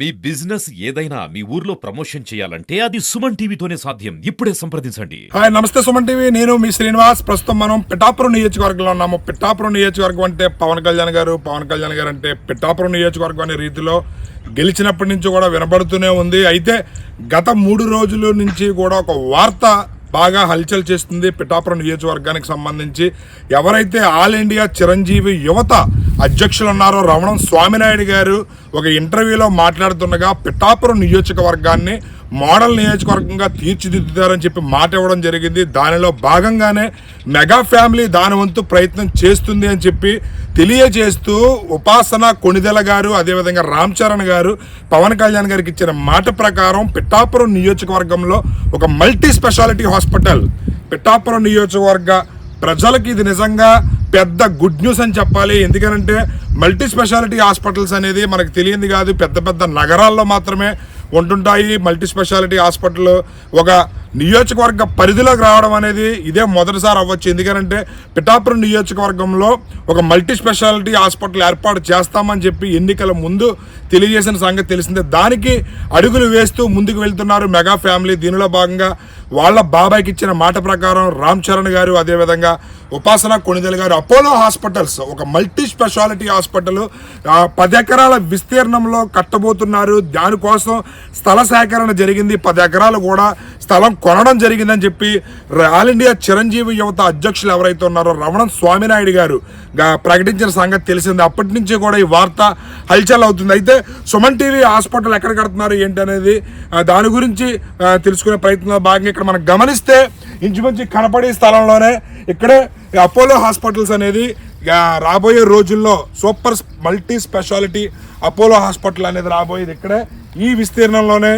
మీ business ఏదైనా మీ ఊర్లో promotion చేయాలంటే అది సుమన్ టీవీతోనే సాధ్యం. ఇప్పుడే సంప్రదించండి. హాయ్, నమస్తే సుమన్ టీవీ. నేను మీ శ్రీనివాస్. ప్రస్తుతం మనం పిఠాపురం నియోజకవర్గంలో ఉన్నాము. పిఠాపురం నియోజకవర్గం అంటే పవన్ కళ్యాణ్ గారు అంటే పిఠాపురం నియోజకవర్గం అనే రీతిలో గెలిచినప్పటి నుంచి కూడా వినబడుతూనే ఉంది. అయితే గత 3 రోజుల నుంచి కూడా ఒక వార్త బాగా హల్చల్ చేస్తుంది పిఠాపురం నియోజకవర్గానికి సంబంధించి. ఎవరైతే ఆల్ ఇండియా చిరంజీవి యువత అధ్యక్షులు ఉన్నారో రమణం స్వామినాయుడు గారు ఒక ఇంటర్వ్యూలో మాట్లాడుతుండగా పిఠాపురం నియోజకవర్గాన్ని మోడల్ నియోజకవర్గంగా తీర్చిదిద్దుతారని చెప్పి మాట ఇవ్వడం జరిగింది. దానిలో భాగంగానే మెగా ఫ్యామిలీ దాని వంతు ప్రయత్నం చేస్తుంది అని చెప్పి తెలియజేస్తూ ఉపాసన కొణిదెల గారు, అదేవిధంగా రామ్ చరణ్ గారు పవన్ కళ్యాణ్ గారికి ఇచ్చిన మాట ప్రకారం పిఠాపురం నియోజకవర్గంలో ఒక మల్టీ స్పెషాలిటీ హాస్పిటల్ పిఠాపురం నియోజకవర్గ ప్రజలకి ఇది నిజంగా పెద్ద గుడ్ న్యూస్ అని చెప్పాలి. ఎందుకంటే మల్టీ స్పెషాలిటీ హాస్పిటల్స్ అనేది మనకు తెలియంది కాదు, పెద్ద పెద్ద నగరాల్లో మాత్రమే ఉంటుంటాయి. మల్టీ స్పెషాలిటీ హాస్పిటల్ ఒక నియోజకవర్గ పరిధిలోకి రావడం అనేది ఇదే మొదటిసారి అవ్వచ్చు. ఎందుకంటే పిఠాపురం నియోజకవర్గంలో ఒక మల్టీ స్పెషాలిటీ హాస్పిటల్ ఏర్పాటు చేస్తామని చెప్పి ఎన్నికల ముందు తెలియజేసిన సంగతి తెలిసిందే. దానికి అడుగులు వేస్తూ ముందుకు వెళ్తున్నారు మెగా ఫ్యామిలీ. దీనిలో భాగంగా వాళ్ళ బాబాయ్కి ఇచ్చిన మాట ప్రకారం రామ్ చరణ్ గారు, అదేవిధంగా ఉపాసన కొణిదెల గారు అపోలో హాస్పిటల్స్ ఒక మల్టీ స్పెషాలిటీ హాస్పిటల్ 10 ఎకరాల విస్తీర్ణంలో కట్టబోతున్నారు. దానికోసం స్థల సేకరణ జరిగింది. 10 ఎకరాలు కూడా స్థలం కొనడం జరిగిందని చెప్పి ఆల్ ఇండియా చిరంజీవి యువత అధ్యక్షులు ఎవరైతే ఉన్నారో రమణం స్వామినాయుడు గారు ప్రకటించిన సంగతి తెలిసింది. అప్పటి నుంచి కూడా ఈ వార్త హల్చల్ అవుతుంది. అయితే సుమన్ టీవీ హాస్పిటల్ ఎక్కడ కడుతున్నారు ఏంటి అనేది దాని గురించి తెలుసుకునే ప్రయత్నంలో భాగంగా ఇక్కడ మనం గమనిస్తే ఇంచుమించు కనపడే స్థలంలోనే ఇక్కడే అపోలో హాస్పిటల్స్ అనేది రాబోయే రోజుల్లో super multi speciality Apollo hospital అనేది రాబోయేది ఇక్కడే ఈ విస్తీర్ణంలోనే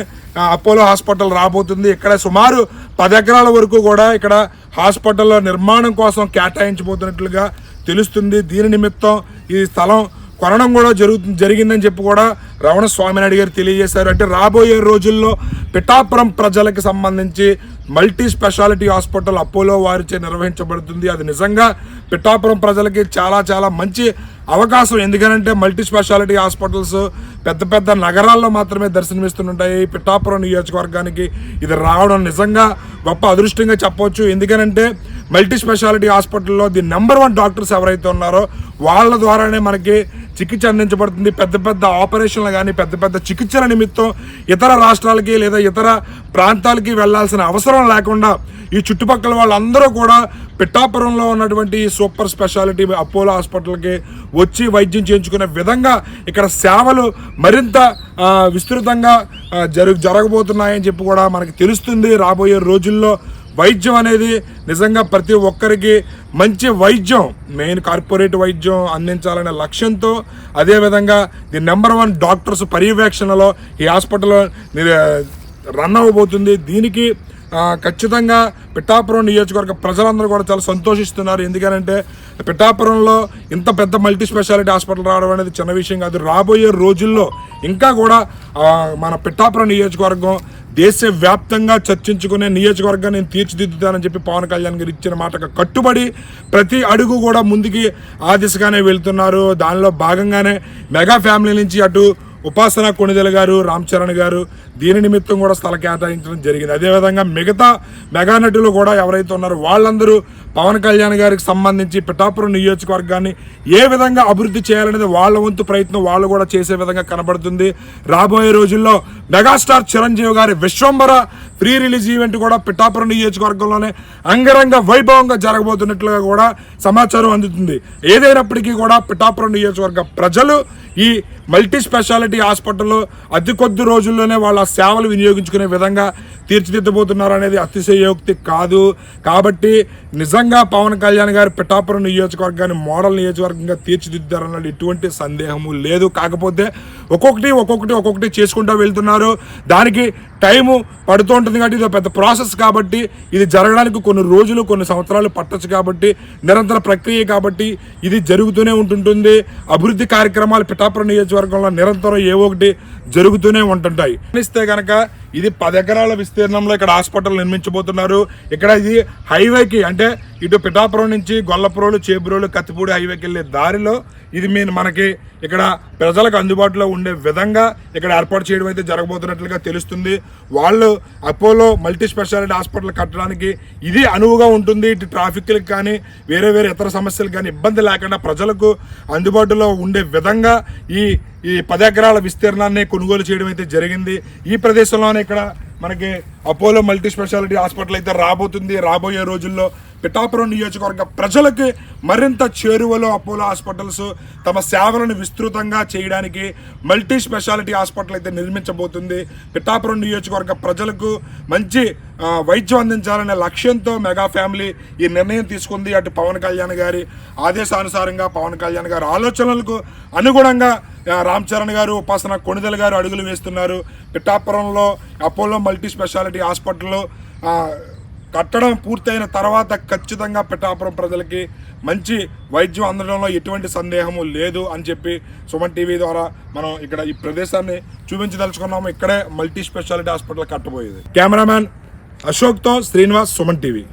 అపోలో హాస్పిటల్ రాబోతుంది. ఇక్కడ సుమారు 10 ఎకరాల వరకు కూడా ఇక్కడ హాస్పిటల్ నిర్మాణం కోసం కేటాయించబోతున్నట్లుగా తెలుస్తుంది. దీని నిమిత్తం ఈ స్థలం కొనడం కూడా జరిగిందని చెప్పి కూడా రమణ స్వామినాయుడు గారు తెలియజేశారు. అంటే రాబోయే రోజుల్లో పిఠాపురం ప్రజలకు సంబంధించి మల్టీ స్పెషాలిటీ హాస్పిటల్ అపోలో వారిచే నిర్వహించబడుతుంది. అది నిజంగా పిఠాపురం ప్రజలకి చాలా చాలా మంచి అవకాశం. ఎందుకంటే మల్టీ స్పెషాలిటీ హాస్పిటల్స్ పెద్ద పెద్ద నగరాల్లో మాత్రమే దర్శనమిస్తుంటాయి. పిఠాపురం నియోజకవర్గానికి ఇది రావడం నిజంగా గొప్ప అదృష్టంగా చెప్పవచ్చు. ఎందుకంటే మల్టీ స్పెషాలిటీ హాస్పిటల్లో ది నెంబర్ 1 డాక్టర్స్ ఎవరైతే ఉన్నారో వాళ్ళ ద్వారానే మనకి చికిత్స అందించబడుతుంది. పెద్ద పెద్ద ఆపరేషన్లు కానీ పెద్ద పెద్ద చికిత్సల నిమిత్తం ఇతర రాష్ట్రాలకి లేదా ఇతర ప్రాంతాలకి వెళ్లాల్సిన అవసరం లేకుండా ఈ చుట్టుపక్కల వాళ్ళందరూ కూడా పిఠాపురంలో ఉన్నటువంటి సూపర్ స్పెషాలిటీ అపోలో హాస్పిటల్కి వచ్చి వైద్యం చేయించుకునే విధంగా ఇక్కడ సేవలు మరింత విస్తృతంగా జరగబోతున్నాయని చెప్పి కూడా మనకి తెలుస్తుంది. రాబోయే రోజుల్లో వైద్యం అనేది నిజంగా ప్రతి ఒక్కరికి మంచి వైద్యం, మెయిన్ కార్పొరేట్ వైద్యం అందించాలనే లక్ష్యంతో, అదేవిధంగా ది నెంబర్ 1 డాక్టర్స్ పర్యవేక్షణలో ఈ హాస్పిటల్ రన్ అవ్వబోతుంది. దీనికి ఖచ్చితంగా పిఠాపురం నియోజకవర్గ ప్రజలందరూ కూడా చాలా సంతోషిస్తున్నారు. ఎందుకంటే పిఠాపురంలో ఇంత పెద్ద మల్టీ స్పెషాలిటీ హాస్పిటల్ రావడం అనేది చిన్న విషయం కాదు. రాబోయే రోజుల్లో ఇంకా కూడా మన పిఠాపురం నియోజకవర్గం దేశవ్యాప్తంగా చర్చించుకునే నియోజకవర్గాన్ని నేను తీర్చిదిద్దుతానని చెప్పి పవన్ కళ్యాణ్ గారు ఇచ్చిన మాటకు కట్టుబడి ప్రతి అడుగు కూడా ముందుకి ఆ దిశగానే వెళ్తున్నారు. దానిలో భాగంగానే మెగా ఫ్యామిలీ నుంచి అటు ఉపాసన కొణిదెల గారు, రామ్ చరణ్ గారు దీని నిమిత్తం కూడా స్థల కేటాయించడం జరిగింది. అదేవిధంగా మిగతా మెగా నటులు కూడా ఎవరైతే ఉన్నారో వాళ్ళందరూ పవన్ కళ్యాణ్ గారికి సంబంధించి పిఠాపురం నియోజకవర్గాన్ని ఏ విధంగా అభివృద్ధి చేయాలనేది వాళ్ళ వంతు ప్రయత్నం వాళ్ళు కూడా చేసే విధంగా కనబడుతుంది. రాబోయే రోజుల్లో మెగాస్టార్ చిరంజీవి గారి విశ్వంబర ప్రీ రిలీజ్ ఈవెంట్ కూడా పిఠాపురం నియోజకవర్గంలోనే అంగరంగ వైభవంగా జరగబోతున్నట్లుగా కూడా సమాచారం అందుతుంది. ఏదైనప్పటికీ కూడా పిఠాపురం నియోజకవర్గ ప్రజలు ఈ మల్టీ స్పెషాలిటీ హాస్పిటల్లో అతి కొద్ది రోజుల్లోనే వాళ్ళ సేవలు వినియోగించుకునే విధంగా తీర్చిదిద్దబోతున్నారు అనేది అతిశయోక్తి కాదు. కాబట్టి నిజంగా పవన్ కళ్యాణ్ గారు పిఠాపురం నియోజకవర్గాన్ని మోడల్ నియోజకవర్గంగా తీర్చిదిద్దారన్నది ఎటువంటి సందేహము లేదు. కాకపోతే ఒక్కొక్కటి చేసుకుంటూ వెళ్తున్నారు. దానికి టైము పడుతూ ఉంటుంది కాబట్టి ఇది పెద్ద ప్రాసెస్. కాబట్టి ఇది జరగడానికి కొన్ని రోజులు కొన్ని సంవత్సరాలు పట్టచ్చు. కాబట్టి నిరంతర ప్రక్రియ కాబట్టి ఇది జరుగుతూనే ఉంటుంటుంది. అభివృద్ధి కార్యక్రమాలు పిఠాపురం నియోజకవర్గంలో నిరంతరం ఏవో ఒకటి జరుగుతూనే ఉంటుంటాయి. గమనిస్తే కనుక ఇది 10 ఎకరాల విస్తీర్ణంలో ఇక్కడ హాస్పిటల్ నిర్మించబోతున్నారు. ఇక్కడ ఇది హైవేకి అంటే ఇటు పిఠాపురం నుంచి గొల్లపురోలు, చేబ్రోలు, కత్తిపూడి హైవేకి వెళ్ళే దారిలో ఇది మనకి ఇక్కడ ప్రజలకు అందుబాటులో ఉండే విధంగా ఇక్కడ ఏర్పాటు చేయడం అయితే జరగబోతున్నట్లుగా తెలుస్తుంది. వాళ్ళు అపోలో మల్టీ స్పెషాలిటీ హాస్పిటల్ కట్టడానికి ఇది అనువుగా ఉంటుంది. ఇటు ట్రాఫిక్లకు కానీ వేరే ఇతర సమస్యలకు కానీ ఇబ్బంది లేకుండా ప్రజలకు అందుబాటులో ఉండే విధంగా ఈ 10 ఎకరాల విస్తీర్ణాన్ని కొనుగోలు చేయడం అయితే జరిగింది. ఈ ప్రదేశంలోనే ఇక్కడ మనకి అపోలో మల్టీ స్పెషాలిటీ హాస్పిటల్ అయితే రాబోతుంది. రాబోయే రోజుల్లో పిఠాపురం నియోజకవర్గ ప్రజలకి మరింత చేరువలో అపోలో హాస్పిటల్స్ తమ సేవలను విస్తృతంగా చేయడానికి మల్టీ స్పెషాలిటీ హాస్పిటల్ అయితే నిర్మించబోతుంది. పిఠాపురం నియోజకవర్గ ప్రజలకు మంచి వైద్యం అందించాలనే లక్ష్యంతో మెగా ఫ్యామిలీ ఈ నిర్ణయం తీసుకుంది. అటు పవన్ కళ్యాణ్ గారి ఆదేశానుసారంగా పవన్ కళ్యాణ్ గారి ఆలోచనలకు అనుగుణంగా రామ్ చరణ్ గారు, ఉపాసన కొణిదెల గారు అడుగులు వేస్తున్నారు. పిఠాపురంలో అపోలో మల్టీ స్పెషాలిటీ హాస్పిటల్లో కట్టడం పూర్తయిన తర్వాత ఖచ్చితంగా పిఠాపురం ప్రజలకి మంచి వైద్యం అందడంలో ఎటువంటి సందేహము లేదు అని చెప్పి సుమన్ టీవీ ద్వారా మనం ఇక్కడ ఈ ప్రదేశాన్ని చూపించదలుచుకున్నాము. ఇక్కడే మల్టీ స్పెషాలిటీ హాస్పిటల్ కట్టబోయేది. కెమెరామ్యాన్ అశోక్తో శ్రీనివాస్, సుమన్ టీవీ.